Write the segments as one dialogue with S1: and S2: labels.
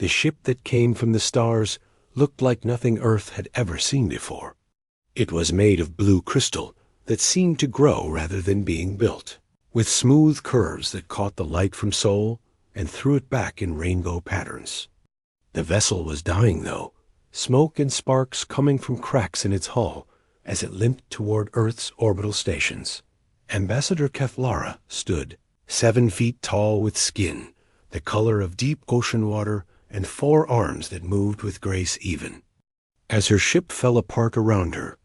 S1: The ship that came from the stars looked like nothing Earth had ever seen before. It was made of blue crystal that seemed to grow rather than being built, with smooth curves that caught the light from Sol and threw it back in rainbow patterns. The vessel was dying, though, smoke and sparks coming from cracks in its hull as it limped toward Earth's orbital stations. Ambassador Keflara stood, 7 feet tall with skin, the color of deep ocean water, and 4 arms that moved with grace even. As her ship fell apart around her,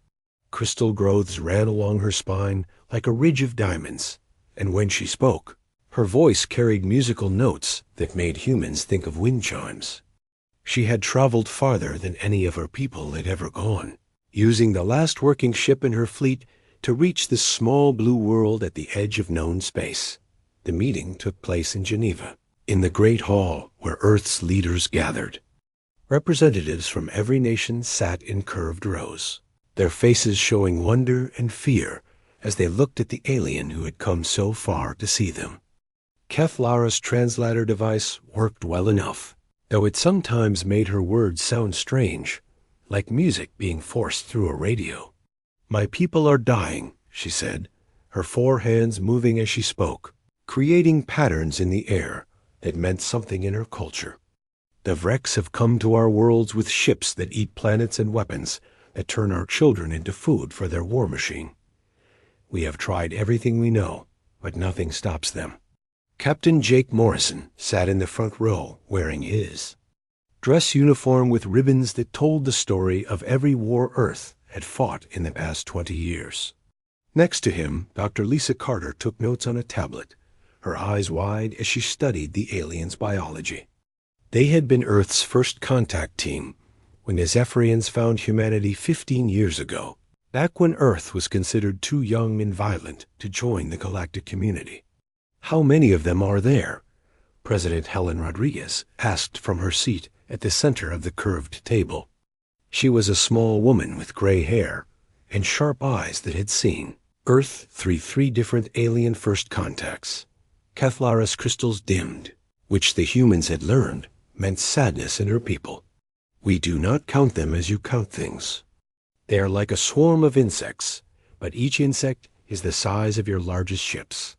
S1: crystal growths ran along her spine like a ridge of diamonds, and when she spoke, her voice carried musical notes that made humans think of wind chimes. She had traveled farther than any of her people had ever gone, using the last working ship in her fleet to reach this small blue world at the edge of known space. The meeting took place in Geneva, in the great hall where Earth's leaders gathered. Representatives from every nation sat in curved rows, their faces showing wonder and fear as they looked at the alien who had come so far to see them. Keflara's translator device worked well enough, though it sometimes made her words sound strange, like music being forced through a radio. "My people are dying," she said, her 4 hands moving as she spoke, creating patterns in the air that meant something in her culture. "The Vrex have come to our worlds with ships that eat planets and weapons that turn our children into food for their war machine. We have tried everything we know, but nothing stops them." Captain Jake Morrison sat in the front row wearing his dress uniform with ribbons that told the story of every war Earth had fought in the past 20 years. Next to him, Dr. Lisa Carter took notes on a tablet, her eyes wide as she studied the aliens' biology. They had been Earth's first contact team when the Zephyrians found humanity 15 years ago, back when Earth was considered too young and violent to join the galactic community. "How many of them are there?" President Helen Rodriguez asked from her seat at the center of the curved table. She was a small woman with gray hair and sharp eyes that had seen Earth through 3 different alien first contacts. Keflara's crystals dimmed, which the humans had learned meant sadness in her people. "We do not count them as you count things. They are like a swarm of insects, but each insect is the size of your largest ships.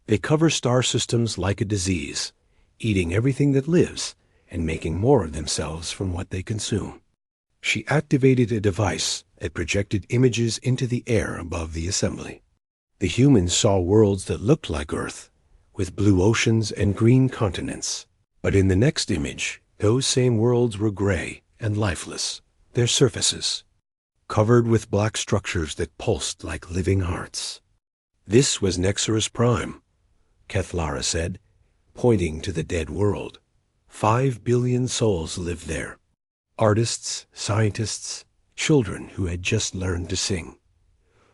S1: They cover star systems like a disease, eating everything that lives and making more of themselves from what they consume." She activated a device that projected images into the air above the assembly. The humans saw worlds that looked like Earth, with blue oceans and green continents. But in the next image, those same worlds were gray and lifeless, their surfaces covered with black structures that pulsed like living hearts. "This was Nexarus Prime," Keflara said, pointing to the dead world. 5 billion souls lived there. Artists, scientists, children who had just learned to sing.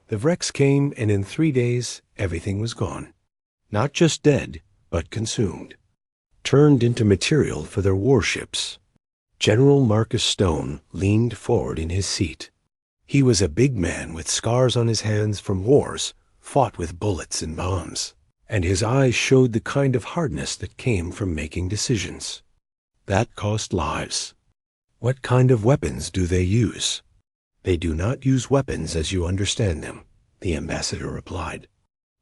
S1: The Vrex came, and in 3 days, everything was gone. Not just dead, but consumed. Turned into material for their warships. General Marcus Stone leaned forward in his seat. He was a big man with scars on his hands from wars fought with bullets and bombs, and his eyes showed the kind of hardness that came from making decisions. That cost lives. "What kind of weapons do they use?" "They do not use weapons as you understand them," the ambassador replied.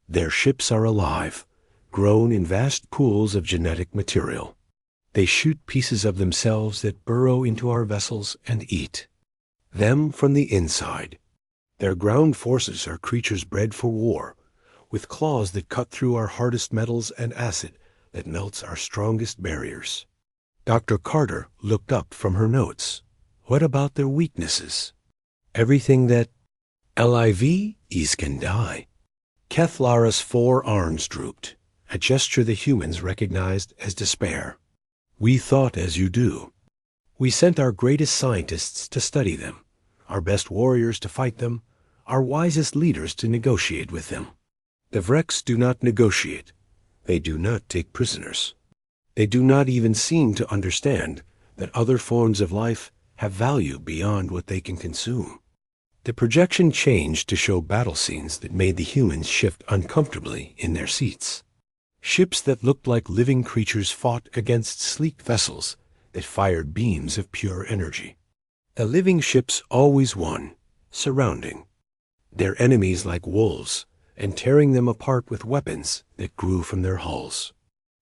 S1: "Their ships are alive, grown in vast pools of genetic material. They shoot pieces of themselves that burrow into our vessels and eat them from the inside. Their ground forces are creatures bred for war, with claws that cut through our hardest metals and acid that melts our strongest barriers." Dr. Carter looked up from her notes. "What about their weaknesses?" "Everything that lives can die." Keflara's 4 arms drooped, a gesture the humans recognized as despair. "We thought as you do. We sent our greatest scientists to study them, our best warriors to fight them, our wisest leaders to negotiate with them. The Vrex do not negotiate. They do not take prisoners. They do not even seem to understand that other forms of life have value beyond what they can consume." The projection changed to show battle scenes that made the humans shift uncomfortably in their seats. Ships that looked like living creatures fought against sleek vessels that fired beams of pure energy. The living ships always won, surrounding their enemies like wolves and tearing them apart with weapons that grew from their hulls.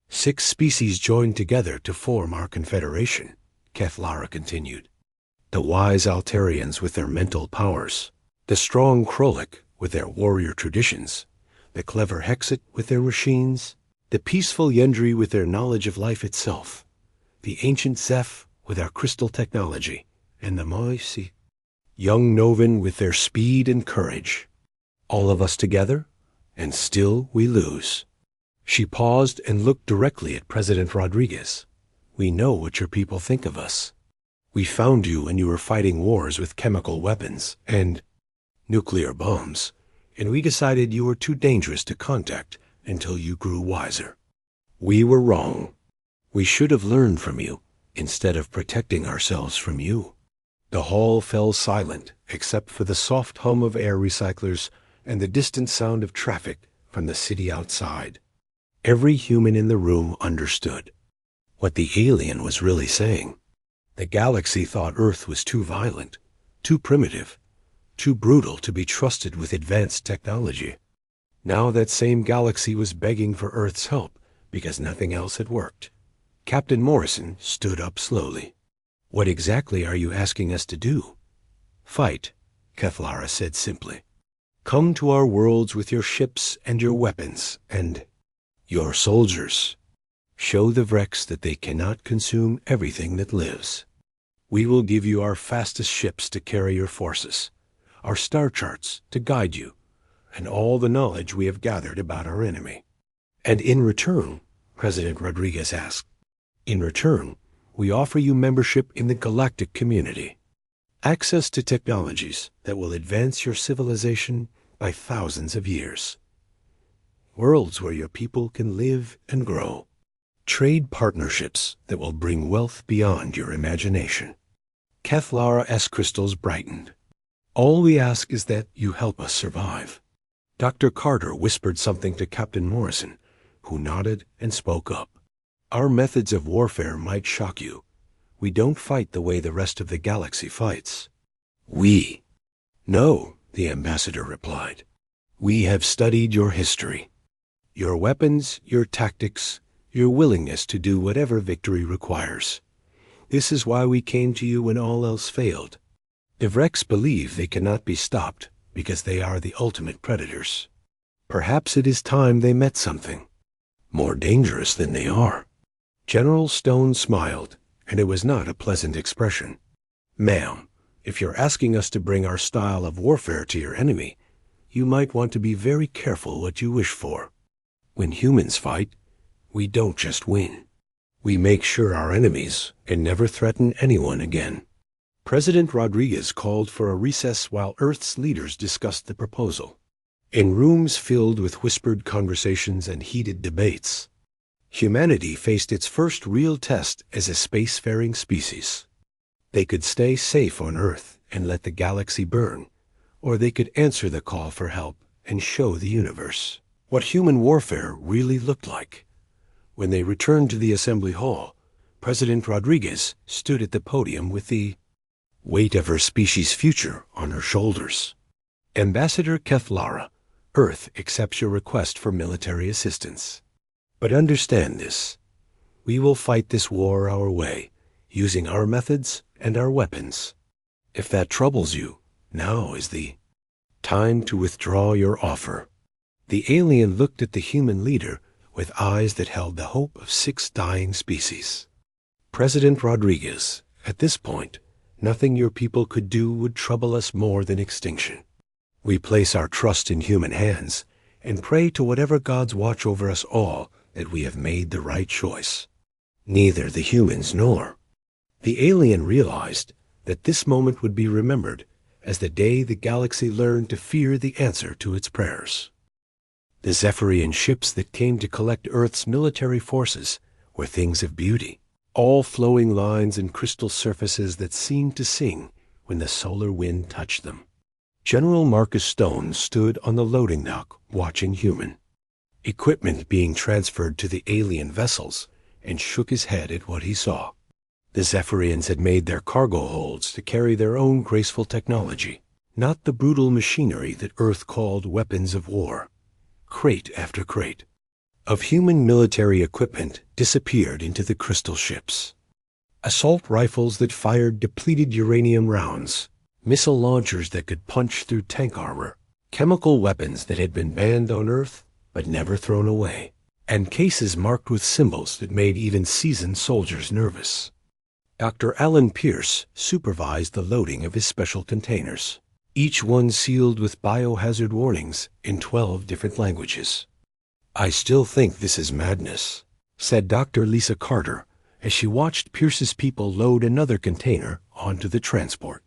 S1: 6 species joined together to form our confederation, Kethlara continued. The wise Altarians with their mental powers, the strong Krolak with their warrior traditions, the clever Hexit with their machines, the peaceful Yendri with their knowledge of life itself, the ancient Zeph with our crystal technology, and the Moisi, young Novin with their speed and courage. All of us together, and still we lose. She paused and looked directly at President Rodriguez. We know what your people think of us. We found you when you were fighting wars with chemical weapons and nuclear bombs, and we decided you were too dangerous to contact until you grew wiser. We were wrong. We should have learned from you instead of protecting ourselves from you. The hall fell silent except for the soft hum of air recyclers and the distant sound of traffic from the city outside. Every human in the room understood what the alien was really saying. The galaxy thought Earth was too violent, too primitive, too brutal to be trusted with advanced technology. Now that same galaxy was begging for Earth's help because nothing else had worked. Captain Morrison stood up slowly. What exactly are you asking us to do? Fight, Kethlara said simply. Come to our worlds with your ships and your weapons and your soldiers. Show the Vrex that they cannot consume everything that lives. We will give you our fastest ships to carry your forces, our star charts to guide you, and all the knowledge we have gathered about our enemy. And in return, President Rodriguez asked, in return, we offer you membership in the galactic community, access to technologies that will advance your civilization by thousands of years, worlds where your people can live and grow, trade partnerships that will bring wealth beyond your imagination. Kethlara S. crystals brightened. All we ask is that you help us survive. Dr. Carter whispered something to Captain Morrison, who nodded and spoke up. Our methods of warfare might shock you. We don't fight the way the rest of the galaxy fights. We? No, the ambassador replied. We have studied your history, your weapons, your tactics, your willingness to do whatever victory requires. This is why we came to you when all else failed. The Vrex believe they cannot be stopped because they are the ultimate predators. Perhaps it is time they met something more dangerous than they are. General Stone smiled, and it was not a pleasant expression. Ma'am, if you're asking us to bring our style of warfare to your enemy, you might want to be very careful what you wish for. When humans fight, we don't just win. We make sure our enemies can never threaten anyone again. President Rodriguez called for a recess while Earth's leaders discussed the proposal. In rooms filled with whispered conversations and heated debates, humanity faced its first real test as a spacefaring species. They could stay safe on Earth and let the galaxy burn, or they could answer the call for help and show the universe what human warfare really looked like. When they returned to the assembly hall, President Rodriguez stood at the podium with the weight of her species' future on her shoulders. Ambassador Kethlara, Earth accepts your request for military assistance. But understand this. We will fight this war our way, using our methods and our weapons. If that troubles you, now is the time to withdraw your offer. The alien looked at the human leader with eyes that held the hope of 6 dying species. President Rodriguez, at this point, nothing your people could do would trouble us more than extinction. We place our trust in human hands and pray to whatever gods watch over us all that we have made the right choice. Neither the humans nor the alien realized that this moment would be remembered as the day the galaxy learned to fear the answer to its prayers. The Zephyrian ships that came to collect Earth's military forces were things of beauty, all flowing lines and crystal surfaces that seemed to sing when the solar wind touched them. General Marcus Stone stood on the loading dock watching human equipment being transferred to the alien vessels and shook his head at what he saw. The Zephyrians had made their cargo holds to carry their own graceful technology, not the brutal machinery that Earth called weapons of war. Crate after crate of human military equipment disappeared into the crystal ships. Assault rifles that fired depleted uranium rounds, missile launchers that could punch through tank armor, chemical weapons that had been banned on Earth but never thrown away, and cases marked with symbols that made even seasoned soldiers nervous. Dr. Alan Pierce supervised the loading of his special containers, each one sealed with biohazard warnings in 12 different languages. "I still think this is madness," said Dr. Lisa Carter as she watched Pierce's people load another container onto the transport.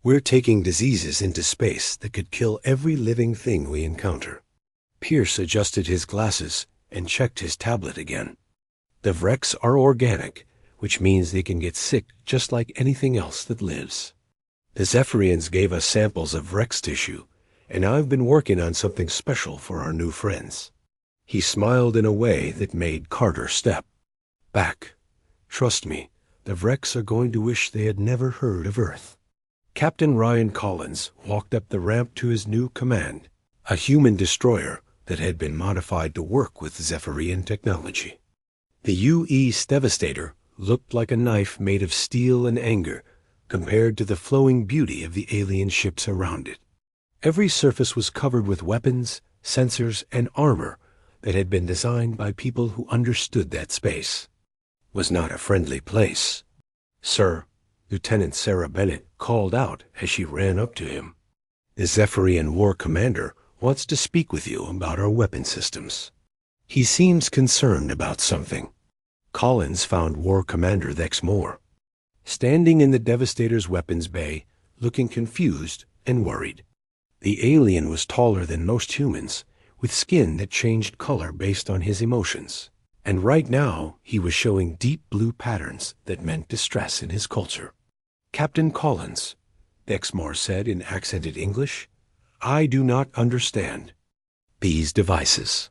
S1: "We're taking diseases into space that could kill every living thing we encounter." Pierce adjusted his glasses and checked his tablet again. "The Vrex are organic, which means they can get sick just like anything else that lives. The Zephyrians gave us samples of Vrex tissue, and I've been working on something special for our new friends." He smiled in a way that made Carter step back. "Trust me, the Vrex are going to wish they had never heard of Earth." Captain Ryan Collins walked up the ramp to his new command, a human destroyer that had been modified to work with Zephyrian technology. The U.E.'s Devastator looked like a knife made of steel and anger compared to the flowing beauty of the alien ships around it. Every surface was covered with weapons, sensors, and armor that had been designed by people who understood that space was not a friendly place. "Sir," Lieutenant Sarah Bennett called out as she ran up to him, "the Zephyrian War Commander wants to speak with you about our weapon systems. He seems concerned about something." Collins found War Commander Thex Moore standing in the Devastator's weapons bay, looking confused and worried. The alien was taller than most humans, with skin that changed color based on his emotions, and right now he was showing deep blue patterns that meant distress in his culture. "Captain Collins," Dexmore said in accented English, "I do not understand these devices.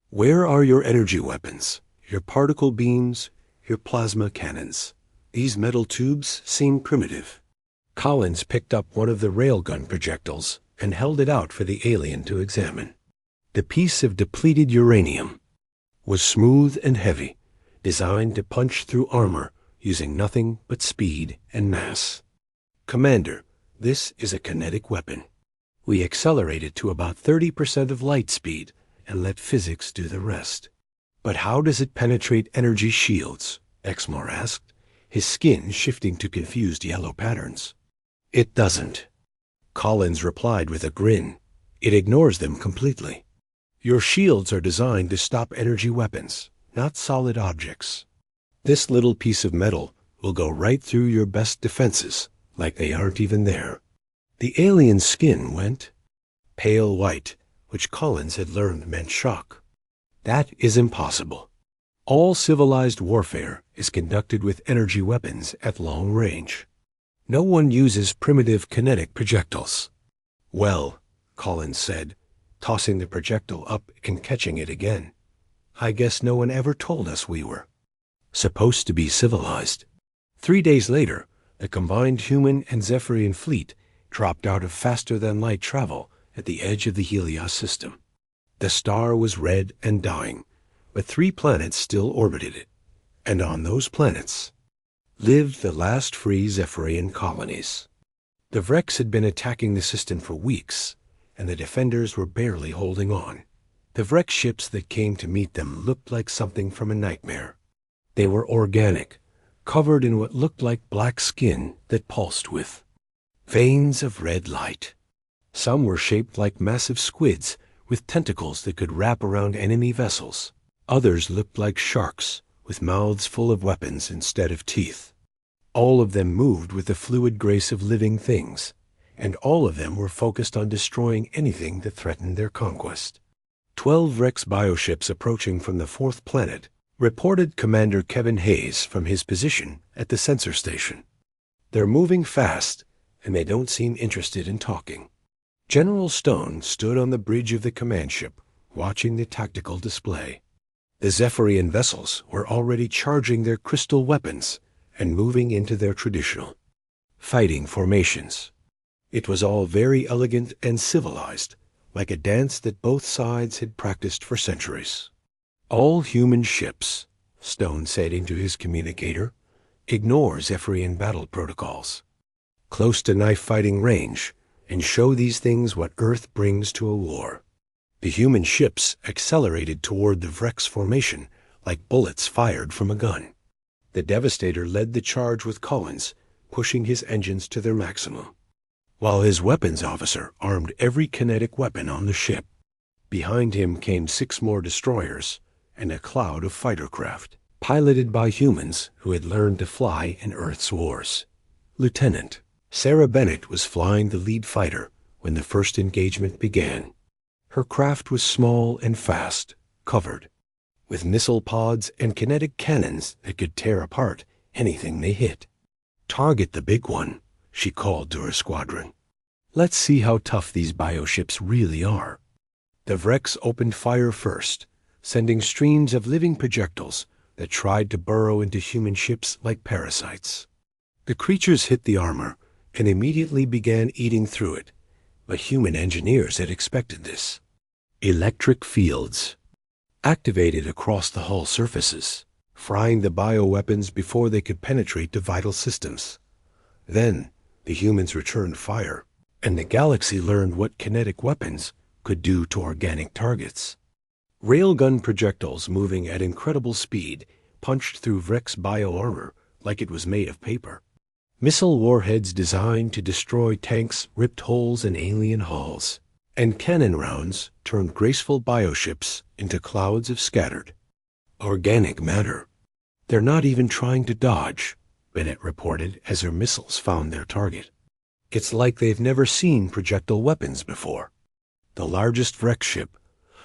S1: Where are your energy weapons, your particle beams, your plasma cannons? These metal tubes seem primitive." Collins picked up one of the railgun projectiles and held it out for the alien to examine. The piece of depleted uranium was smooth and heavy, designed to punch through armor using nothing but speed and mass. "Commander, this is a kinetic weapon. We accelerate it to about 30% of light speed and let physics do the rest." "But how does it penetrate energy shields?" Exmore asked, his skin shifting to confused yellow patterns. "It doesn't," Collins replied with a grin. "It ignores them completely. Your shields are designed to stop energy weapons, not solid objects. This little piece of metal will go right through your best defenses, like they aren't even there." The alien's skin went pale white, which Collins had learned meant shock. "That is impossible. All civilized warfare is conducted with energy weapons at long range. No one uses primitive kinetic projectiles." "Well," Collins said, tossing the projectile up and catching it again, "I guess no one ever told us we were supposed to be civilized." 3 days later, the combined human and Zephyrian fleet dropped out of faster-than-light travel at the edge of the Helios system. The star was red and dying, but 3 planets still orbited it, and on those planets lived the last free Zephyrian colonies. The Vrex had been attacking the system for weeks, and the defenders were barely holding on. The Vrex ships that came to meet them looked like something from a nightmare. They were organic, covered in what looked like black skin that pulsed with veins of red light. Some were shaped like massive squids with tentacles that could wrap around enemy vessels. Others looked like sharks with mouths full of weapons instead of teeth. All of them moved with the fluid grace of living things, and all of them were focused on destroying anything that threatened their conquest. 12 Vrex bioships approaching from the 4th planet reported Commander Kevin Hayes from his position at the sensor station. "They're moving fast, and they don't seem interested in talking." General Stone stood on the bridge of the command ship, watching the tactical display. The Zephyrian vessels were already charging their crystal weapons and moving into their traditional fighting formations. It was all very elegant and civilized, like a dance that both sides had practiced for centuries. All human ships, Stone said into his communicator, ignore Zephyrian battle protocols. Close to knife-fighting range, and show these things what Earth brings to a war. The human ships accelerated toward the Vrex formation like bullets fired from a gun. The Devastator led the charge with Collins, pushing his engines to their maximum, while his weapons officer armed every kinetic weapon on the ship. Behind him came 6 more destroyers and a cloud of fighter craft, piloted by humans who had learned to fly in Earth's wars. Lieutenant Sarah Bennett was flying the lead fighter when the first engagement began. Her craft was small and fast, covered with missile pods and kinetic cannons that could tear apart anything they hit. "Target the big one," she called to her squadron. "Let's see how tough these bioships really are." The Vrex opened fire first, sending streams of living projectiles that tried to burrow into human ships like parasites. The creatures hit the armor and immediately began eating through it, but human engineers had expected this. Electric fields activated across the hull surfaces, frying the bioweapons before they could penetrate to vital systems. Then the humans returned fire, and the galaxy learned what kinetic weapons could do to organic targets. Railgun projectiles moving at incredible speed punched through Vrex bioarmor like it was made of paper. Missile warheads designed to destroy tanks ripped holes in alien hulls, and cannon rounds turned graceful bioships into clouds of scattered organic matter. "They're not even trying to dodge," Bennett reported as her missiles found their target. "It's like they've never seen projectile weapons before." The largest Vrex ship,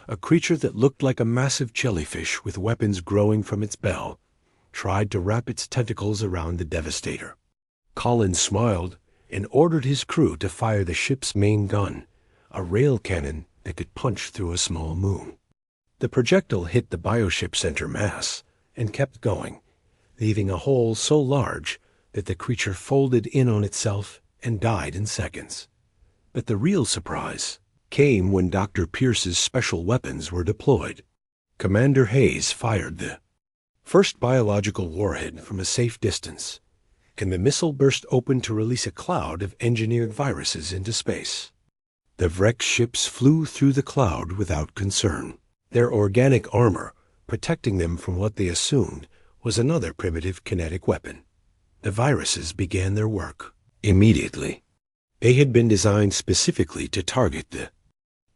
S1: a creature that looked like a massive jellyfish with weapons growing from its bell, tried to wrap its tentacles around the Devastator. Collins smiled and ordered his crew to fire the ship's main gun, a rail cannon that could punch through a small moon. The projectile hit the bioship center mass and kept going, leaving a hole so large that the creature folded in on itself and died in seconds. But the real surprise came when Dr. Pierce's special weapons were deployed. Commander Hayes fired the first biological warhead from a safe distance, and the missile burst open to release a cloud of engineered viruses into space. The Vrex ships flew through the cloud without concern, their organic armor protecting them from what they assumed was another primitive kinetic weapon. The viruses began their work immediately. They had been designed specifically to target the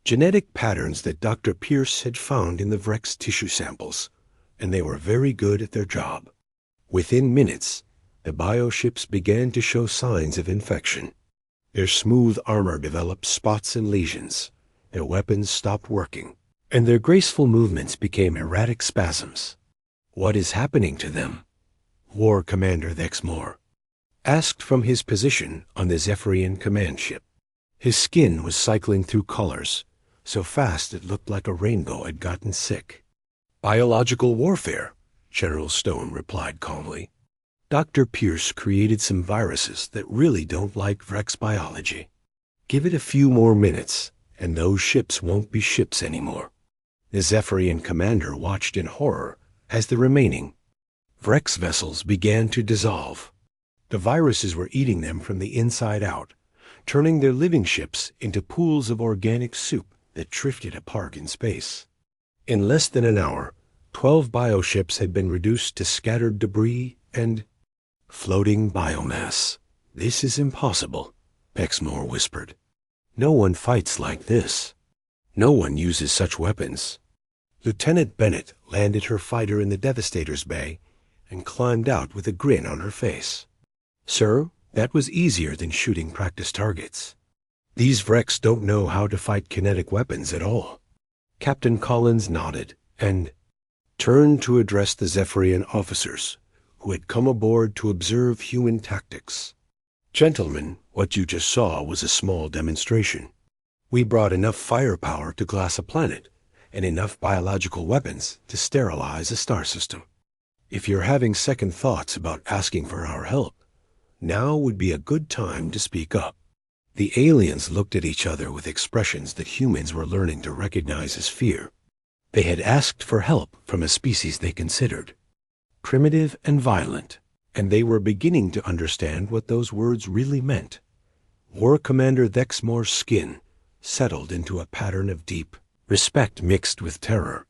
S1: genetic patterns that Dr. Pierce had found in the Vrex tissue samples, and they were very good at their job. Within minutes, the bioships began to show signs of infection. Their smooth armor developed spots and lesions, their weapons stopped working, and their graceful movements became erratic spasms. "What is happening to them?" War Commander Thexmore asked from his position on the Zephyrian command ship. His skin was cycling through colors, so fast it looked like a rainbow had gotten sick. "Biological warfare," General Stone replied calmly. "Dr. Pierce created some viruses that really don't like Vrex biology. Give it a few more minutes, and those ships won't be ships anymore." The Zephyrian commander watched in horror as the remaining Vrex vessels began to dissolve. The viruses were eating them from the inside out, turning their living ships into pools of organic soup that drifted apart in space. In less than an hour, 12 bioships had been reduced to scattered debris and floating biomass. "This is impossible," Pexmore whispered. "No one fights like this. No one uses such weapons." Lieutenant Bennett landed her fighter in the Devastator's bay and climbed out with a grin on her face. "Sir, that was easier than shooting practice targets. These Vrex don't know how to fight kinetic weapons at all." Captain Collins nodded and turned to address the Zephyrian officers who had come aboard to observe human tactics. "Gentlemen, what you just saw was a small demonstration. We brought enough firepower to glass a planet and enough biological weapons to sterilize a star system. If you're having second thoughts about asking for our help, now would be a good time to speak up. The aliens looked at each other with expressions that humans were learning to recognize as fear. They had asked for help from a species they considered primitive and violent, and they were beginning to understand what those words really meant. War Commander Thexmore's skin settled into a pattern of deep respect mixed with terror.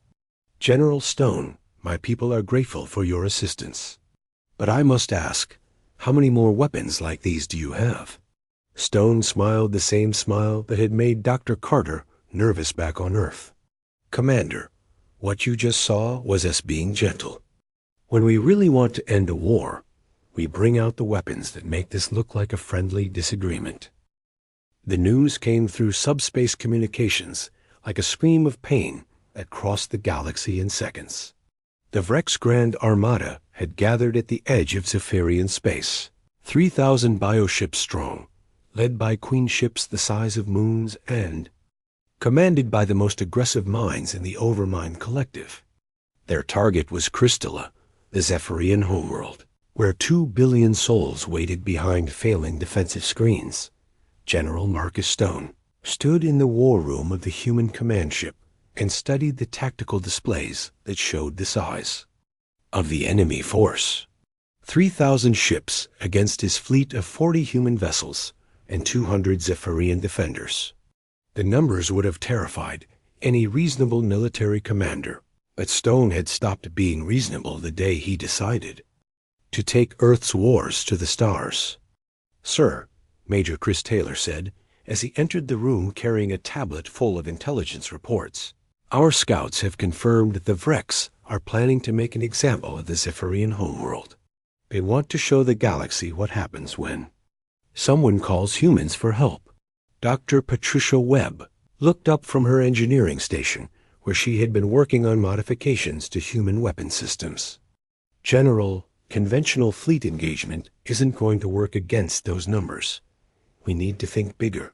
S1: General Stone, my people are grateful for your assistance. But I must ask, how many more weapons like these do you have? Stone smiled the same smile that had made Dr. Carter nervous back on Earth. Commander, what you just saw was us being gentle. When we really want to end a war, we bring out the weapons that make this look like a friendly disagreement. The news came through subspace communications like a scream of pain that crossed the galaxy in seconds. The Vrex Grand Armada had gathered at the edge of Zephyrian space, 3,000 bioships strong, led by queen ships the size of moons and commanded by the most aggressive minds in the Overmind Collective. Their target was Crystalla, the Zephyrian homeworld, where 2 billion souls waited behind failing defensive screens. General Marcus Stone stood in the war room of the human command ship and studied the tactical displays that showed the size of the enemy force. 3,000 ships against his fleet of 40 human vessels and 200 Zephyrian defenders. The numbers would have terrified any reasonable military commander, but Stone had stopped being reasonable the day he decided to take Earth's wars to the stars. Sir, Major Chris Taylor said, as he entered the room carrying a tablet full of intelligence reports, our scouts have confirmed that the Vrex are planning to make an example of the Zephyrian homeworld. They want to show the galaxy what happens when someone calls humans for help. Dr. Patricia Webb looked up from her engineering station, where she had been working on modifications to human weapon systems. General, conventional fleet engagement isn't going to work against those numbers. We need to think bigger.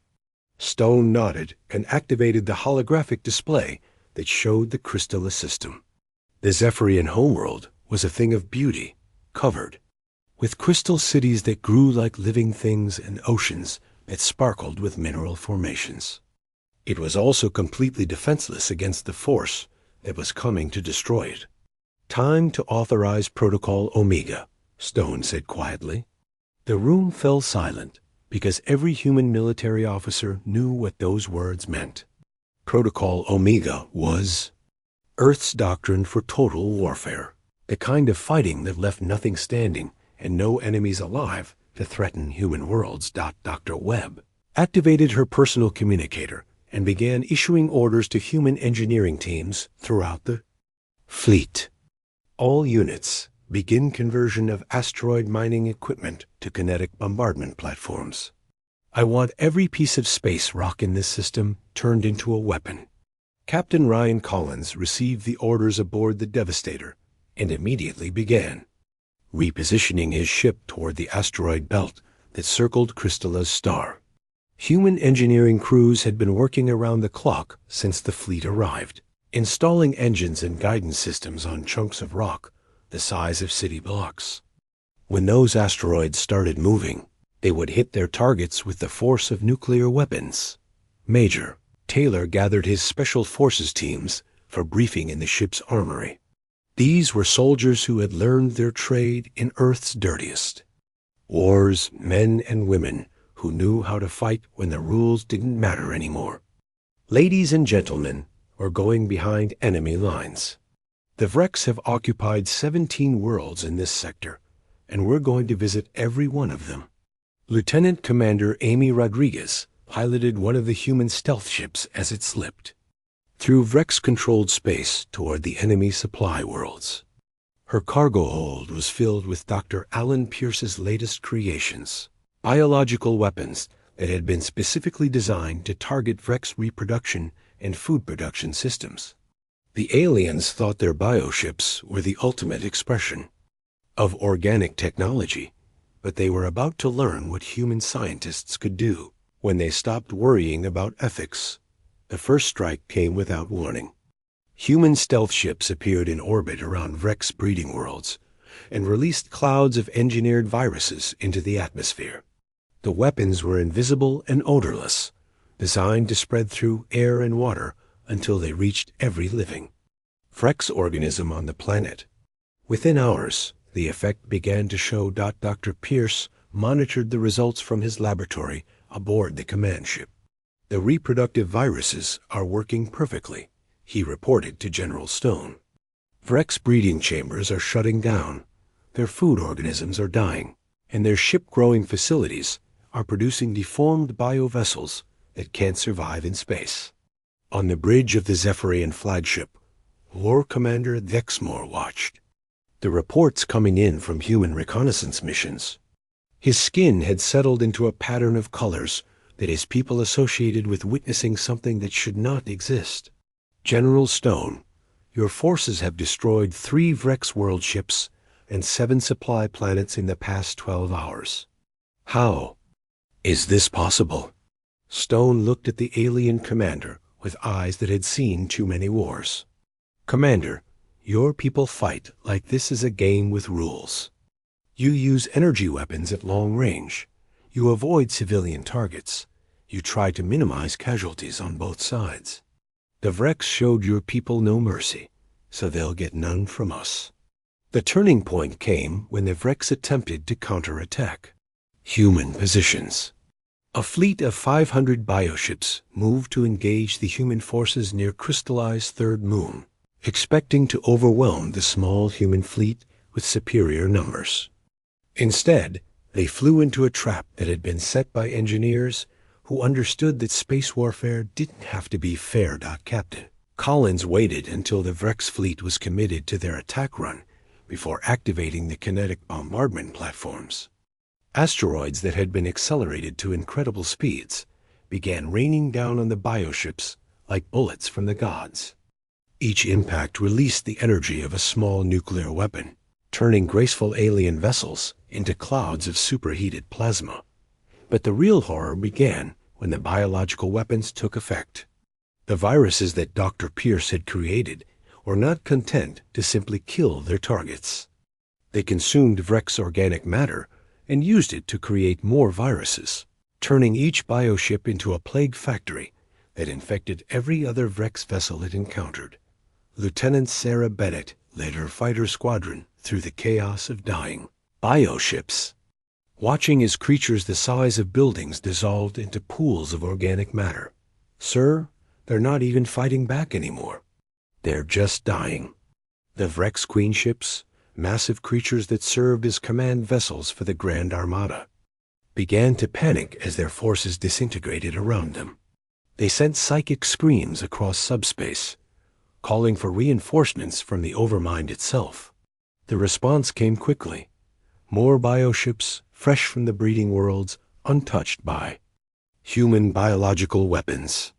S1: Stone nodded and activated the holographic display that showed the Crystalla system. The Zephyrian homeworld was a thing of beauty, covered with crystal cities that grew like living things and oceans that sparkled with mineral formations. It was also completely defenseless against the force that was coming to destroy it. Time to authorize Protocol Omega, Stone said quietly. The room fell silent because every human military officer knew what those words meant. Protocol Omega was Earth's doctrine for total warfare, the kind of fighting that left nothing standing and no enemies alive to threaten human worlds. Dr. Webb activated her personal communicator and began issuing orders to human engineering teams throughout the fleet. All units, begin conversion of asteroid mining equipment to kinetic bombardment platforms. I want every piece of space rock in this system turned into a weapon. Captain Ryan Collins received the orders aboard the Devastator and immediately began repositioning his ship toward the asteroid belt that circled Crystalla's star. Human engineering crews had been working around the clock since the fleet arrived, installing engines and guidance systems on chunks of rock the size of city blocks. When those asteroids started moving, they would hit their targets with the force of nuclear weapons. Major Taylor gathered his special forces teams for briefing in the ship's armory. These were soldiers who had learned their trade in Earth's dirtiest wars, men and women who knew how to fight when the rules didn't matter anymore. Ladies and gentlemen, we're going behind enemy lines. The Vrex have occupied 17 worlds in this sector, and we're going to visit every one of them. Lieutenant Commander Amy Rodriguez piloted one of the human stealth ships as it slipped through Vrex-controlled space toward the enemy supply worlds. Her cargo hold was filled with Dr. Alan Pierce's latest creations, biological weapons that had been specifically designed to target Vrex reproduction and food production systems. The aliens thought their bioships were the ultimate expression of organic technology, but they were about to learn what human scientists could do when they stopped worrying about ethics. The first strike came without warning. Human stealth ships appeared in orbit around Vrex breeding worlds, and released clouds of engineered viruses into the atmosphere. The weapons were invisible and odorless, designed to spread through air and water until they reached every living Vrex organism on the planet. Within hours, the effect began to show. Dr. Pierce monitored the results from his laboratory aboard the command ship. "The reproductive viruses are working perfectly," he reported to General Stone. "Vrex breeding chambers are shutting down, their food organisms are dying, and their ship-growing facilities are producing deformed biovessels that can't survive in space." On the bridge of the Zephyrian flagship, War Commander Dexmore watched the reports coming in from human reconnaissance missions. His skin had settled into a pattern of colors that his people associated with witnessing something that should not exist. "General Stone, your forces have destroyed 3 Vrex world ships and 7 supply planets in the past 12 hours. How is this possible?" Stone looked at the alien commander with eyes that had seen too many wars. "Commander, your people fight like this is a game with rules. You use energy weapons at long range. You avoid civilian targets. You try to minimize casualties on both sides. The Vrex showed your people no mercy, so they'll get none from us." The turning point came when the Vrex attempted to counterattack. Human positions. A fleet of 500 bioships moved to engage the human forces near crystallized third moon, expecting to overwhelm the small human fleet with superior numbers. Instead, they flew into a trap that had been set by engineers who understood that space warfare didn't have to be fair. Captain Collins waited until the Vrex fleet was committed to their attack run before activating the kinetic bombardment platforms. Asteroids that had been accelerated to incredible speeds began raining down on the bioships like bullets from the gods. Each impact released the energy of a small nuclear weapon, turning graceful alien vessels into clouds of superheated plasma. But the real horror began when the biological weapons took effect. The viruses that Dr. Pierce had created were not content to simply kill their targets. They consumed Vrex organic matter and used it to create more viruses, turning each bioship into a plague factory that infected every other Vrex vessel it encountered. Lieutenant Sarah Bennett led her fighter squadron through the chaos of dying bioships, watching as creatures the size of buildings dissolved into pools of organic matter. "Sir, they're not even fighting back anymore. They're just dying." The Vrex queen ships, massive creatures that served as command vessels for the Grand Armada, began to panic as their forces disintegrated around them. They sent psychic screams across subspace, calling for reinforcements from the Overmind itself. The response came quickly. More bioships, fresh from the breeding worlds, untouched by human biological weapons.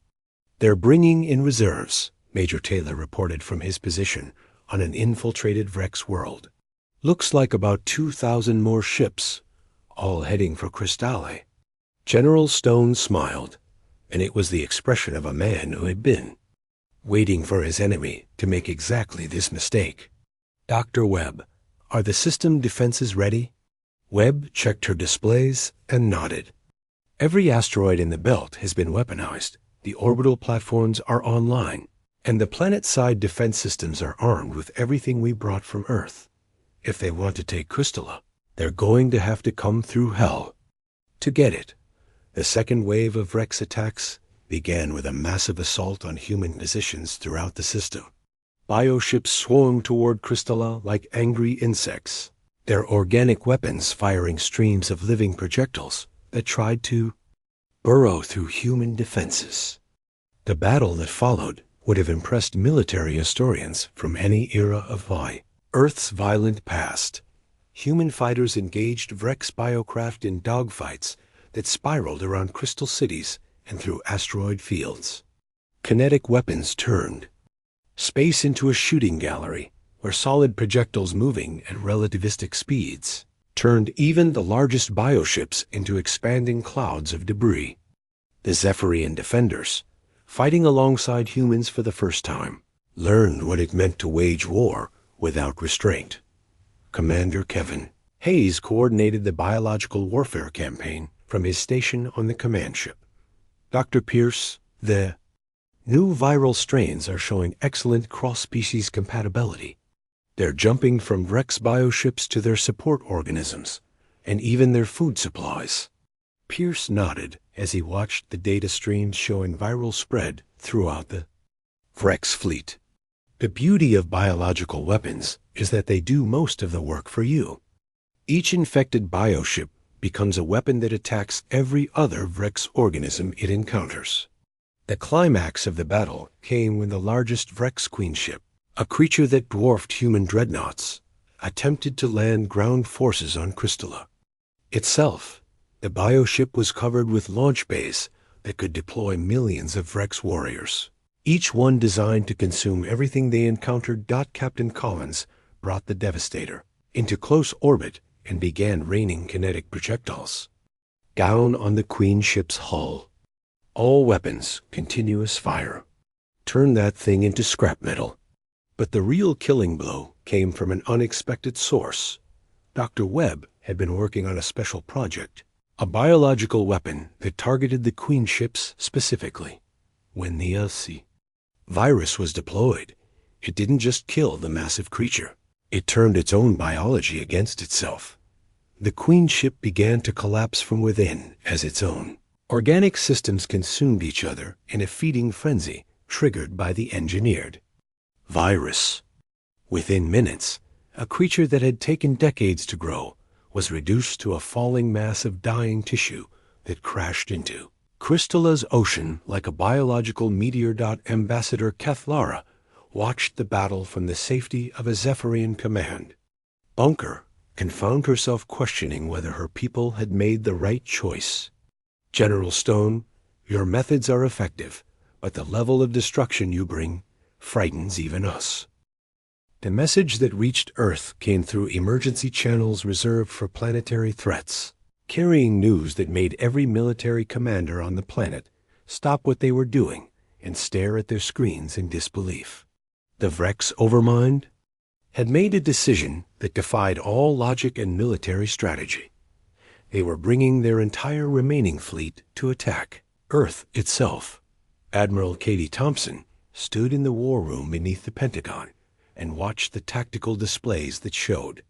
S1: "They're bringing in reserves," Major Taylor reported from his position on an infiltrated Vrex world. "Looks like about 2,000 more ships, all heading for Crystale." General Stone smiled, and it was the expression of a man who had been waiting for his enemy to make exactly this mistake. "Dr. Webb, are the system defenses ready?" Webb checked her displays and nodded. "Every asteroid in the belt has been weaponized. The orbital platforms are online, and the planet-side defense systems are armed with everything we brought from Earth. If they want to take Crystala, they're going to have to come through hell to get it." The second wave of Vrex attacks began with a massive assault on human positions throughout the system. Bioships swarmed toward Crystala like angry insects, their organic weapons firing streams of living projectiles that tried to burrow through human defenses. The battle that followed would have impressed military historians from any era of Earth's violent past. Human fighters engaged Vrex biocraft in dogfights that spiraled around crystal cities and through asteroid fields. Kinetic weapons turned space into a shooting gallery where solid projectiles moving at relativistic speeds turned even the largest bioships into expanding clouds of debris. The Zephyrian defenders, fighting alongside humans for the first time, learned what it meant to wage war without restraint. Commander Kevin Hayes coordinated the biological warfare campaign from his station on the command ship. Dr. Pierce, the new viral strains are showing excellent cross-species compatibility. They're jumping from Rex bioships to their support organisms, and even their food supplies. Pierce nodded as he watched the data streams showing viral spread throughout the Rex fleet. The beauty of biological weapons is that they do most of the work for you. Each infected bioship becomes a weapon that attacks every other Rex organism it encounters. The climax of the battle came when the largest Rex queen ship, a creature that dwarfed human dreadnoughts, attempted to land ground forces on Crystala. Itself, the bioship was covered with launch bays that could deploy millions of Rex warriors, each one designed to consume everything they encountered. Captain Collins brought the Devastator into close orbit and began raining kinetic projectiles down on the queen ship's hull. All weapons, continuous fire. Turn that thing into scrap metal. But the real killing blow came from an unexpected source. Dr. Webb had been working on a special project, a biological weapon that targeted the queen ships specifically. When the virus was deployed, it didn't just kill the massive creature. It turned its own biology against itself. The queen ship began to collapse from within as its own organic systems consumed each other in a feeding frenzy triggered by the engineered virus. Within minutes, a creature that had taken decades to grow was reduced to a falling mass of dying tissue that crashed into Crystala's ocean like a biological meteor. Ambassador Kethlara watched the battle from the safety of a Zephyrian command bunker and found herself questioning whether her people had made the right choice. General Stone, your methods are effective, but the level of destruction you bring frightens even us. The message that reached Earth came through emergency channels reserved for planetary threats, carrying news that made every military commander on the planet stop what they were doing and stare at their screens in disbelief. The Vrex Overmind had made a decision that defied all logic and military strategy. They were bringing their entire remaining fleet to attack Earth itself. Admiral Katie Thompson stood in the war room beneath the Pentagon and watched the tactical displays that showed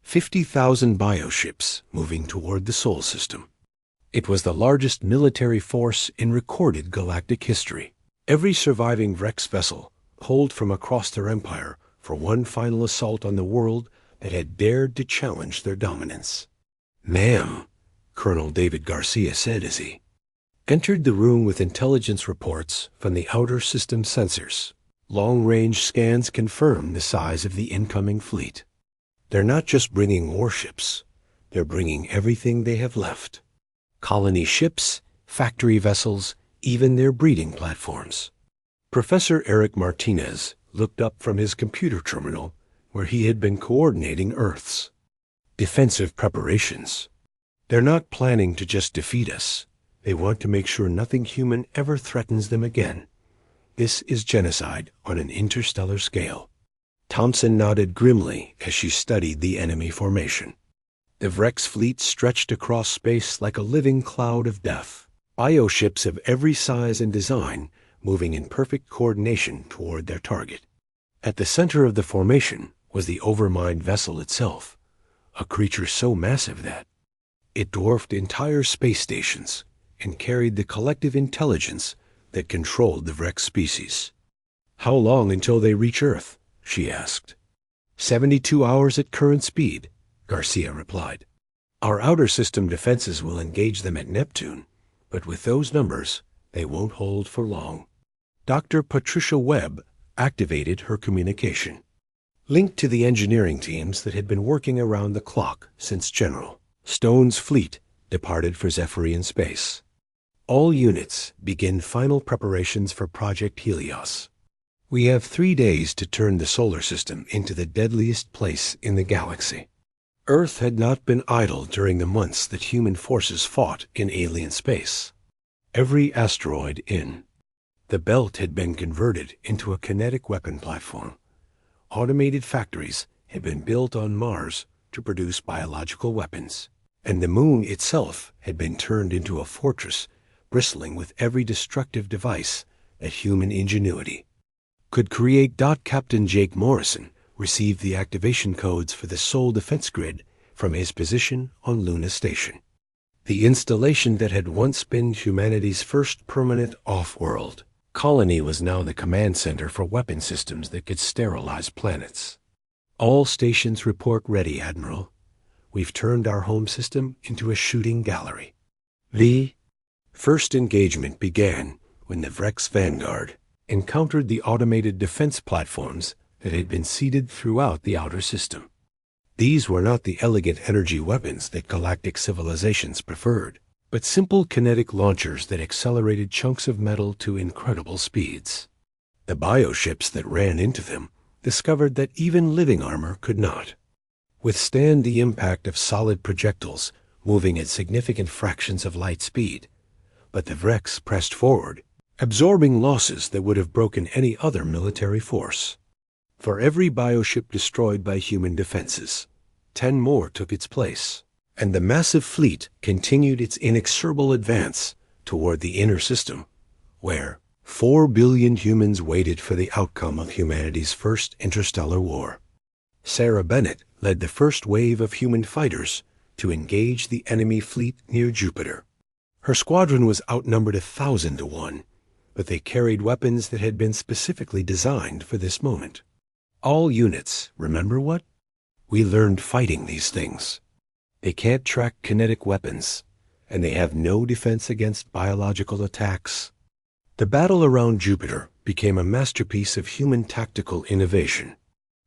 S1: 50,000 bioships moving toward the Sol system. It was the largest military force in recorded galactic history. Every surviving Rex vessel pulled from across their empire for one final assault on the world that had dared to challenge their dominance. "Ma'am," Colonel David Garcia said as he entered the room with intelligence reports from the outer system sensors. Long-range scans confirmed the size of the incoming fleet. They're not just bringing warships, they're bringing everything they have left. Colony ships, factory vessels, even their breeding platforms. Professor Eric Martinez looked up from his computer terminal where he had been coordinating Earth's defensive preparations. They're not planning to just defeat us. They want to make sure nothing human ever threatens them again. This is genocide on an interstellar scale. Thompson nodded grimly as she studied the enemy formation. The Vrex fleet stretched across space like a living cloud of death. Bioships of every size and design moving in perfect coordination toward their target. At the center of the formation was the Overmind vessel itself, a creature so massive that it dwarfed entire space stations and carried the collective intelligence that controlled the Vrex species. "How long until they reach Earth?" she asked. 72 hours at current speed," Garcia replied. "Our outer system defenses will engage them at Neptune, but with those numbers, they won't hold for long." Dr. Patricia Webb activated her communication, linked to the engineering teams that had been working around the clock since General Stone's fleet departed for Zephyrian space. "All units begin final preparations for Project Helios. We have 3 days to turn the solar system into the deadliest place in the galaxy." Earth had not been idle during the months that human forces fought in alien space. Every asteroid in the belt had been converted into a kinetic weapon platform. Automated factories had been built on Mars to produce biological weapons, and the moon itself had been turned into a fortress bristling with every destructive device that human ingenuity could create. Captain Jake Morrison received the activation codes for the Sol defense grid from his position on Luna Station, the installation that had once been humanity's first permanent off-world colony was now the command center for weapon systems that could sterilize planets. All stations report ready, Admiral. We've turned our home system into a shooting gallery. The first engagement began when the Vrex Vanguard encountered the automated defense platforms that had been seeded throughout the outer system. These were not the elegant energy weapons that galactic civilizations preferred, but simple kinetic launchers that accelerated chunks of metal to incredible speeds. The bioships that ran into them discovered that even living armor could not withstand the impact of solid projectiles moving at significant fractions of light speed, but the Vrex pressed forward, absorbing losses that would have broken any other military force. For every bioship destroyed by human defenses, 10 more took its place, and the massive fleet continued its inexorable advance toward the inner system, where 4 billion humans waited for the outcome of humanity's first interstellar war. Sarah Bennett led the first wave of human fighters to engage the enemy fleet near Jupiter. Her squadron was outnumbered 1,000 to 1, but they carried weapons that had been specifically designed for this moment. All units, remember what? We learned fighting these things. They can't track kinetic weapons, and they have no defense against biological attacks. The battle around Jupiter became a masterpiece of human tactical innovation.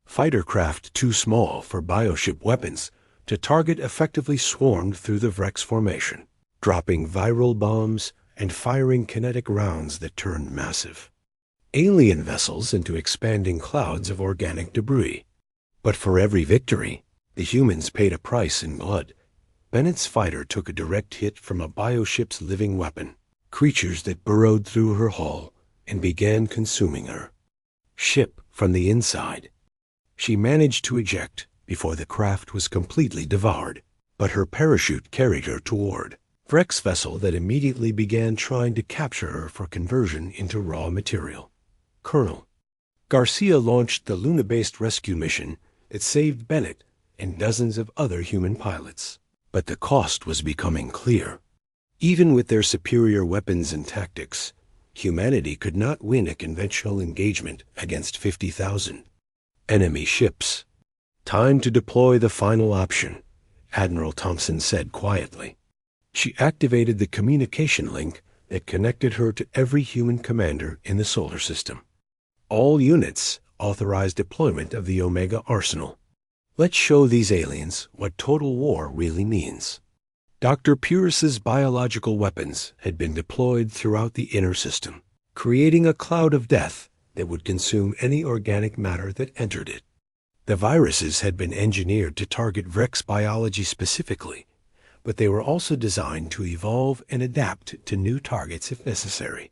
S1: Fighter craft too small for bioship weapons to target effectively swarmed through the Vrex formation, dropping viral bombs and firing kinetic rounds that turned massive alien vessels into expanding clouds of organic debris. But for every victory, the humans paid a price in blood. Bennett's fighter took a direct hit from a bioship's living weapon, creatures that burrowed through her hull and began consuming her ship from the inside. She managed to eject before the craft was completely devoured, but her parachute carried her toward Vrex vessel that immediately began trying to capture her for conversion into raw material. Colonel Garcia launched the Luna-based rescue mission that saved Bennett and dozens of other human pilots. But the cost was becoming clear. Even with their superior weapons and tactics, humanity could not win a conventional engagement against 50,000 enemy ships. Time to deploy the final option, Admiral Thompson said quietly. She activated the communication link that connected her to every human commander in the solar system. All units authorized deployment of the Omega Arsenal. Let's show these aliens what total war really means. Dr. Pierce's biological weapons had been deployed throughout the inner system, creating a cloud of death that would consume any organic matter that entered it. The viruses had been engineered to target Vrex biology specifically, but they were also designed to evolve and adapt to new targets if necessary.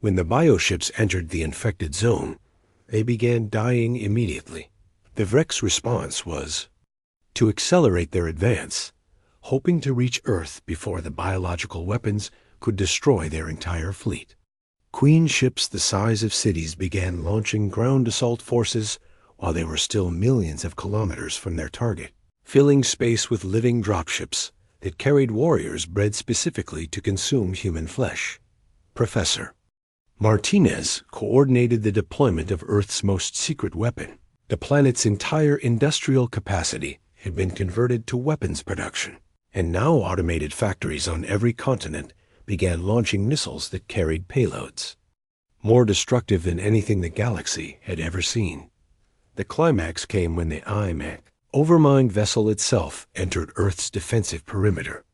S1: When the bioships entered the infected zone, they began dying immediately. The Vrex response was to accelerate their advance, hoping to reach Earth before the biological weapons could destroy their entire fleet. Queen ships the size of cities began launching ground assault forces while they were still millions of kilometers from their target, filling space with living dropships that carried warriors bred specifically to consume human flesh. Professor Martinez coordinated the deployment of Earth's most secret weapon. The planet's entire industrial capacity had been converted to weapons production, and now automated factories on every continent began launching missiles that carried payloads, more destructive than anything the galaxy had ever seen. The climax came when the IMAC overmined vessel itself entered Earth's defensive perimeter.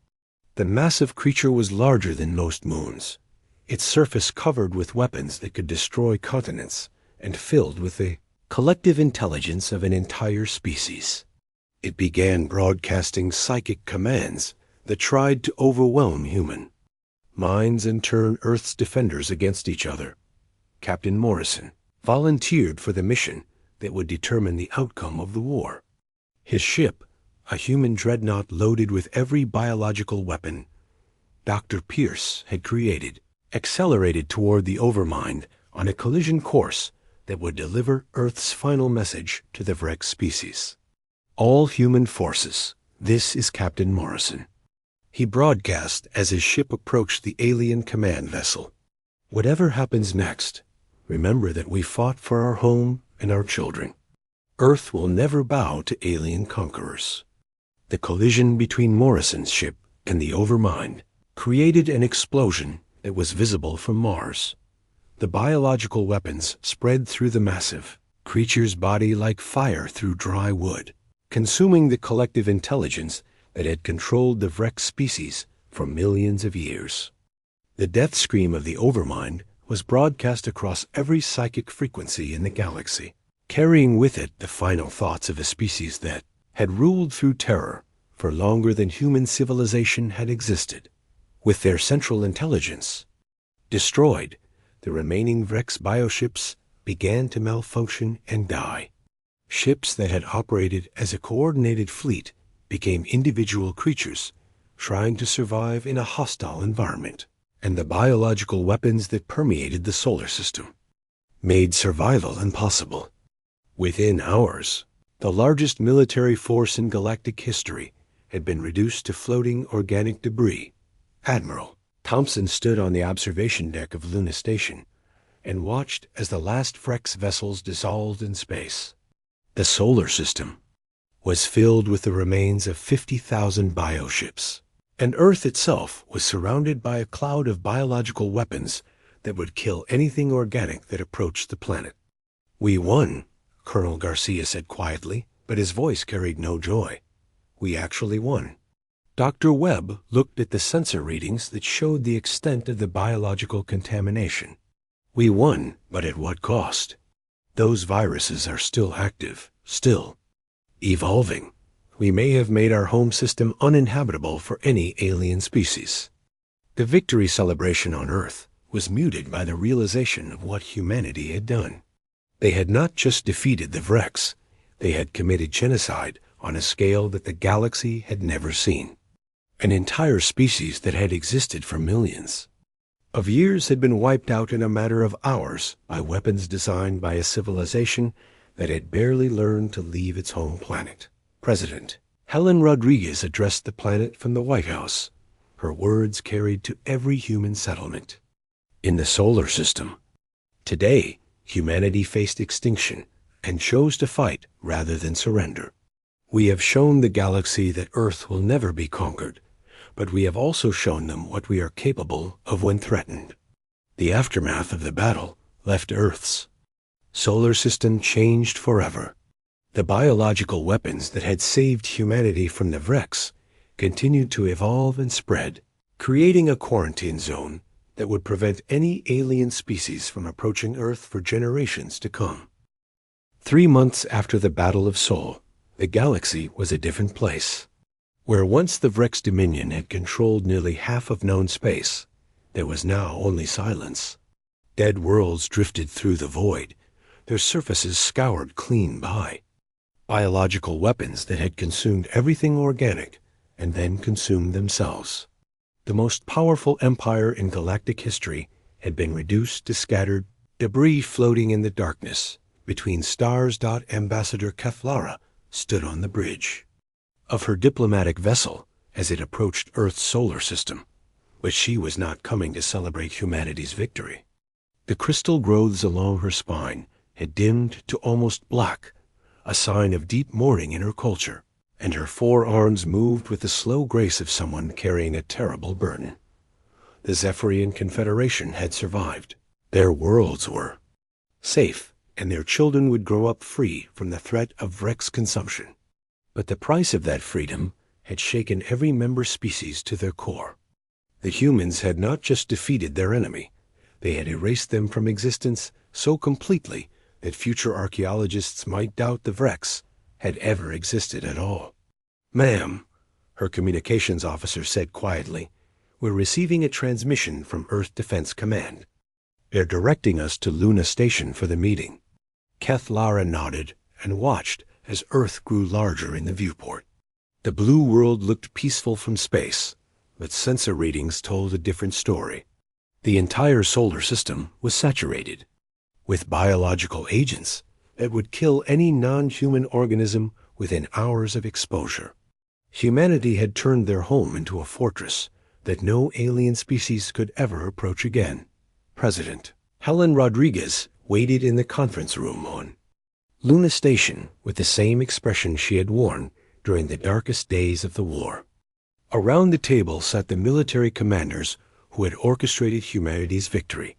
S1: The massive creature was larger than most moons, its surface covered with weapons that could destroy continents and filled with the collective intelligence of an entire species. It began broadcasting psychic commands that tried to overwhelm human minds and turn Earth's defenders against each other. Captain Morrison volunteered for the mission that would determine the outcome of the war. His ship, a human dreadnought loaded with every biological weapon Dr. Pierce had created, accelerated toward the Overmind on a collision course that would deliver Earth's final message to the Vrex species. All human forces, this is Captain Morrison. He broadcast as his ship approached the alien command vessel. Whatever happens next, remember that we fought for our home and our children. Earth will never bow to alien conquerors. The collision between Morrison's ship and the Overmind created an explosion that was visible from Mars. The biological weapons spread through the massive creature's body like fire through dry wood, consuming the collective intelligence that had controlled the Vrex species for millions of years. The death scream of the Overmind was broadcast across every psychic frequency in the galaxy, carrying with it the final thoughts of a species that had ruled through terror for longer than human civilization had existed. With their central intelligence destroyed, the remaining Vrex bioships began to malfunction and die. Ships that had operated as a coordinated fleet became individual creatures trying to survive in a hostile environment, and the biological weapons that permeated the solar system made survival impossible. Within hours, the largest military force in galactic history had been reduced to floating organic debris. Admiral Thompson stood on the observation deck of Luna Station and watched as the last Vrex vessels dissolved in space. The solar system was filled with the remains of 50,000 bioships, and Earth itself was surrounded by a cloud of biological weapons that would kill anything organic that approached the planet. "We won," Colonel Garcia said quietly, but his voice carried no joy. "We actually won." Dr. Webb looked at the sensor readings that showed the extent of the biological contamination. "We won, but at what cost? Those viruses are still active, still evolving. We may have made our home system uninhabitable for any alien species." The victory celebration on Earth was muted by the realization of what humanity had done. They had not just defeated the Vrex, they had committed genocide on a scale that the galaxy had never seen. An entire species that had existed for millions of years had been wiped out in a matter of hours by weapons designed by a civilization that had barely learned to leave its home planet. President Helen Rodriguez addressed the planet from the White House. Her words carried to every human settlement in the solar system. Today, humanity faced extinction and chose to fight rather than surrender. We have shown the galaxy that Earth will never be conquered, but we have also shown them what we are capable of when threatened. The aftermath of the battle left Earth's solar system changed forever. The biological weapons that had saved humanity from the Vrex continued to evolve and spread, creating a quarantine zone that would prevent any alien species from approaching Earth for generations to come. 3 months after the Battle of Sol, the galaxy was a different place. Where once the Vrex Dominion had controlled nearly half of known space, there was now only silence. Dead worlds drifted through the void, their surfaces scoured clean by. Biological weapons that had consumed everything organic and then consumed themselves. The most powerful empire in galactic history had been reduced to scattered debris floating in the darkness between stars. Ambassador Keflara stood on the bridge of her diplomatic vessel as it approached Earth's solar system, but she was not coming to celebrate humanity's victory. The crystal growths along her spine had dimmed to almost black, a sign of deep mourning in her culture, and her forearms moved with the slow grace of someone carrying a terrible burden. The Zephyrian Confederation had survived. Their worlds were safe, and their children would grow up free from the threat of Vrex consumption. But the price of that freedom had shaken every member species to their core. The humans had not just defeated their enemy, they had erased them from existence so completely that future archaeologists might doubt the Vrex had ever existed at all. "Ma'am," her communications officer said quietly, "we're receiving a transmission from Earth Defense Command. They're directing us to Luna Station for the meeting." Keth Lara nodded and watched as Earth grew larger in the viewport. The blue world looked peaceful from space, but sensor readings told a different story. The entire solar system was saturated with biological agents that would kill any non-human organism within hours of exposure. Humanity had turned their home into a fortress that no alien species could ever approach again. President Helen Rodriguez waited in the conference room on Luna Station with the same expression she had worn during the darkest days of the war. Around the table sat the military commanders who had orchestrated humanity's victory.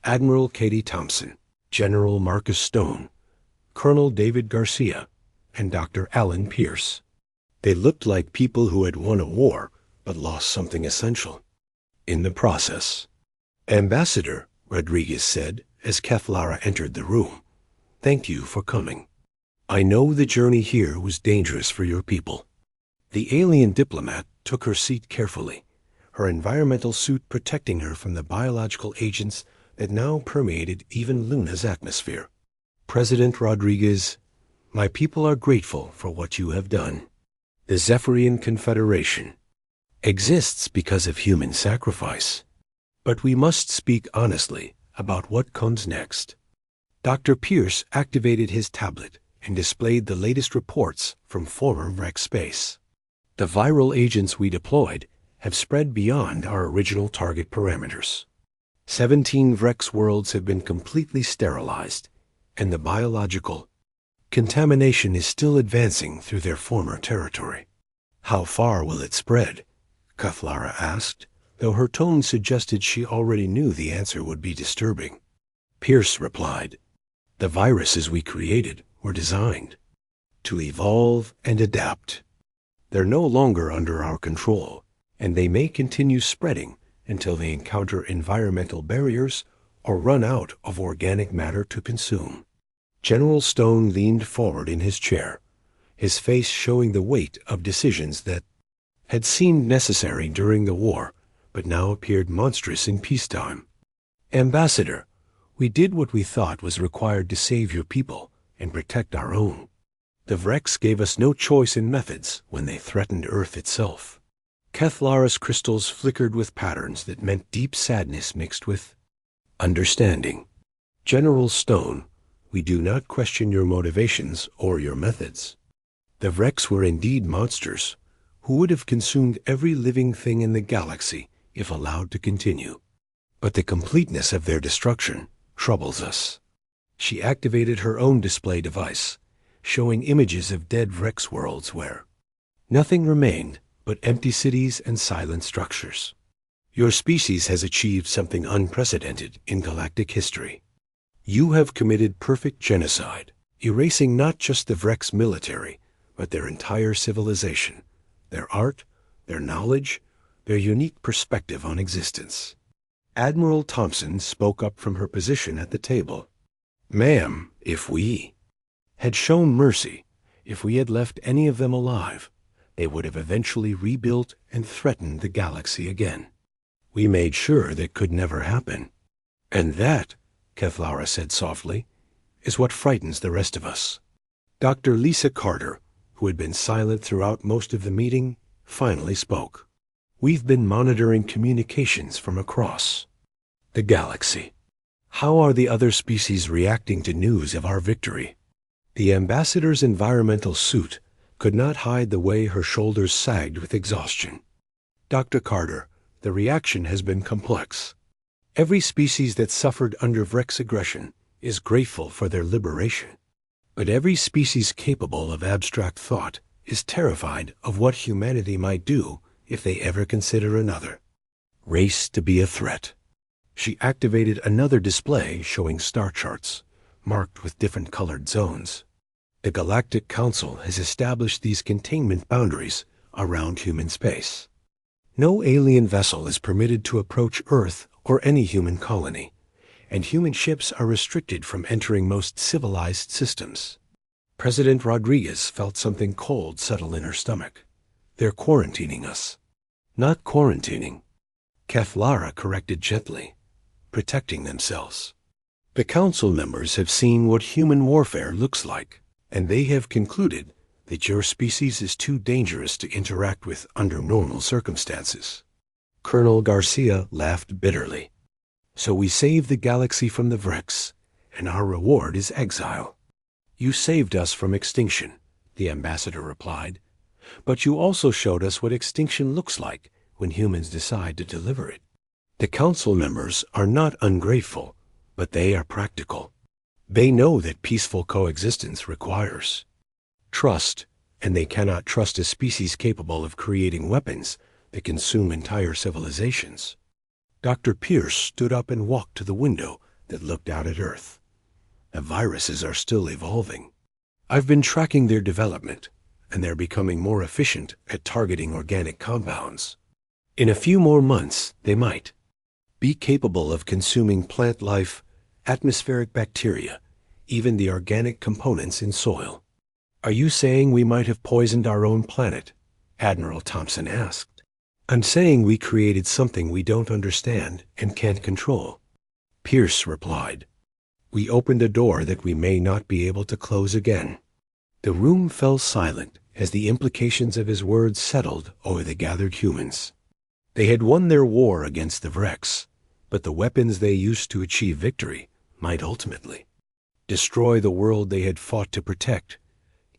S1: Admiral Katie Thompson, General Marcus Stone, Colonel David Garcia, and Dr. Alan Pierce. They looked like people who had won a war but lost something essential in the process. Ambassador, Rodriguez said as Keflara entered the room, "Thank you for coming. I know the journey here was dangerous for your people." The alien diplomat took her seat carefully, her environmental suit protecting her from the biological agents that now permeated even Luna's atmosphere. "President Rodriguez, my people are grateful for what you have done. The Zephyrian Confederation exists because of human sacrifice. But we must speak honestly about what comes next." Dr. Pierce activated his tablet and displayed the latest reports from former Rex space. The viral agents we deployed have spread beyond our original target parameters. 17 Rex worlds have been completely sterilized, and the biological contamination is still advancing through their former territory. "How far will it spread?" Keflara asked, though her tone suggested she already knew the answer would be disturbing. Pierce replied, "The viruses we created were designed to evolve and adapt. They're no longer under our control, and they may continue spreading until they encounter environmental barriers or run out of organic matter to consume." General Stone leaned forward in his chair, his face showing the weight of decisions that had seemed necessary during the war, but now appeared monstrous in peacetime. "Ambassador, we did what we thought was required to save your people and protect our own. The Vrex gave us no choice in methods when they threatened Earth itself." Keflara's crystals flickered with patterns that meant deep sadness mixed with understanding. "General Stone, we do not question your motivations or your methods. The Vrex were indeed monsters who would have consumed every living thing in the galaxy if allowed to continue. But the completeness of their destruction troubles us." She activated her own display device, showing images of dead Vrex worlds where nothing remained but empty cities and silent structures. "Your species has achieved something unprecedented in galactic history. You have committed perfect genocide, erasing not just the Vrex military, but their entire civilization, their art, their knowledge, their unique perspective on existence." Admiral Thompson spoke up from her position at the table. "Ma'am, if we had shown mercy, if we had left any of them alive, they would have eventually rebuilt and threatened the galaxy again. We made sure that could never happen. And that," Keflara said softly, "is what frightens the rest of us." Dr. Lisa Carter, who had been silent throughout most of the meeting, finally spoke. "We've been monitoring communications from across the galaxy. How are the other species reacting to news of our victory?" The ambassador's environmental suit could not hide the way her shoulders sagged with exhaustion. "Dr. Carter, the reaction has been complex. Every species that suffered under Vrex aggression is grateful for their liberation. But every species capable of abstract thought is terrified of what humanity might do if they ever consider another race to be a threat." She activated another display showing star charts, marked with different colored zones. "The Galactic Council has established these containment boundaries around human space. No alien vessel is permitted to approach Earth or any human colony, and human ships are restricted from entering most civilized systems." President Rodriguez felt something cold settle in her stomach. "They're quarantining us." "Not quarantining," Keflara corrected gently. "Protecting themselves. The council members have seen what human warfare looks like, and they have concluded that your species is too dangerous to interact with under normal circumstances. Colonel Garcia laughed bitterly. So we saved the galaxy from the Vrex, and our reward is exile. You saved us from extinction, the ambassador replied, but you also showed us what extinction looks like when humans decide to deliver it. The council members are not ungrateful, but they are practical. They know that peaceful coexistence requires trust, and they cannot trust a species capable of creating weapons that consume entire civilizations. Dr. Pierce stood up and walked to the window that looked out at Earth. The viruses are still evolving. I've been tracking their development, and they're becoming more efficient at targeting organic compounds. In a few more months, they might be capable of consuming plant life, atmospheric bacteria, even the organic components in soil. Are you saying we might have poisoned our own planet? Admiral Thompson asked. I'm saying we created something we don't understand and can't control. Pierce replied. We opened a door that we may not be able to close again. The room fell silent as the implications of his words settled over the gathered humans. They had won their war against the Vrex, but the weapons they used to achieve victory might ultimately destroy the world they had fought to protect.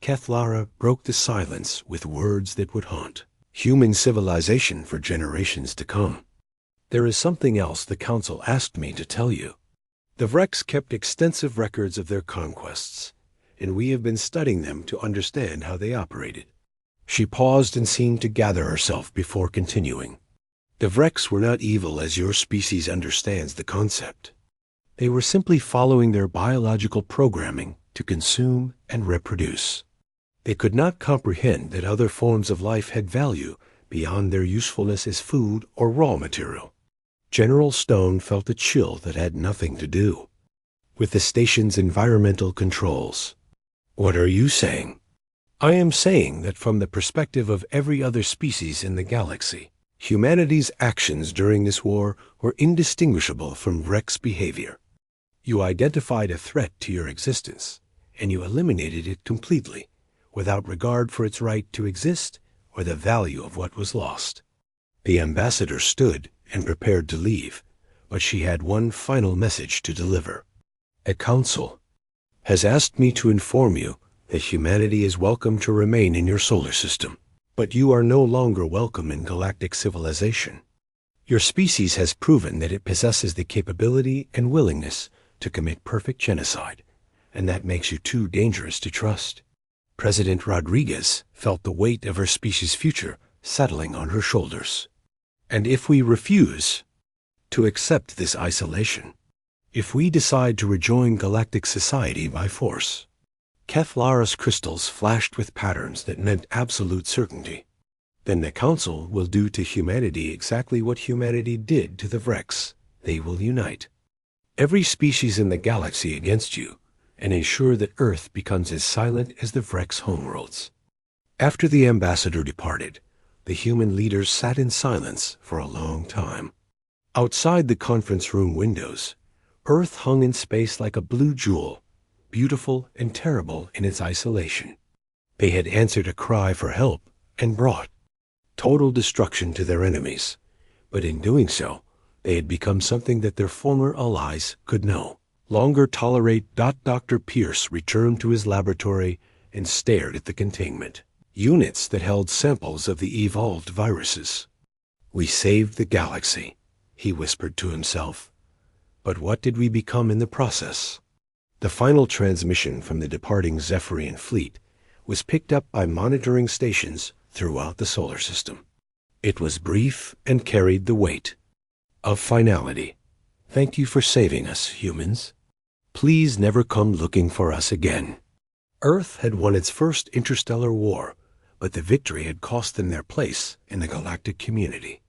S1: Kethlara broke the silence with words that would haunt human civilization for generations to come. There is something else the Council asked me to tell you. The Vrex kept extensive records of their conquests, and we have been studying them to understand how they operated. She paused and seemed to gather herself before continuing. The Vrex were not evil as your species understands the concept. They were simply following their biological programming to consume and reproduce. They could not comprehend that other forms of life had value beyond their usefulness as food or raw material. General Stone felt a chill that had nothing to do with the station's environmental controls. What are you saying? I am saying that from the perspective of every other species in the galaxy, humanity's actions during this war were indistinguishable from Vrex behavior. You identified a threat to your existence, and you eliminated it completely, without regard for its right to exist or the value of what was lost. The ambassador stood and prepared to leave, but she had one final message to deliver. A council has asked me to inform you that humanity is welcome to remain in your solar system, but you are no longer welcome in galactic civilization. Your species has proven that it possesses the capability and willingness to commit perfect genocide, and that makes you too dangerous to trust. President Rodriguez felt the weight of her species' future settling on her shoulders. And if we refuse to accept this isolation, if we decide to rejoin galactic society by force, Kethlara's crystals flashed with patterns that meant absolute certainty. Then the Council will do to humanity exactly what humanity did to the Vrex. They will unite every species in the galaxy against you and ensure that Earth becomes as silent as the Vrex homeworlds. After the ambassador departed, the human leaders sat in silence for a long time. Outside the conference room windows, Earth hung in space like a blue jewel, beautiful and terrible in its isolation. They had answered a cry for help and brought total destruction to their enemies, but in doing so, they had become something that their former allies could no longer tolerate. Dr. Pierce returned to his laboratory and stared at the containment units that held samples of the evolved viruses. We saved the galaxy, he whispered to himself. But what did we become in the process? The final transmission from the departing Zephyrian fleet was picked up by monitoring stations throughout the solar system. It was brief and carried the weight of finality. Thank you for saving us, humans. Please never come looking for us again. Earth had won its first interstellar war, but the victory had cost them their place in the galactic community.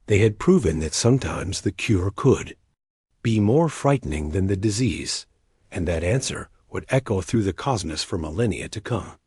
S1: They had proven that sometimes the cure could be more frightening than the disease, and that answer would echo through the cosmos for millennia to come.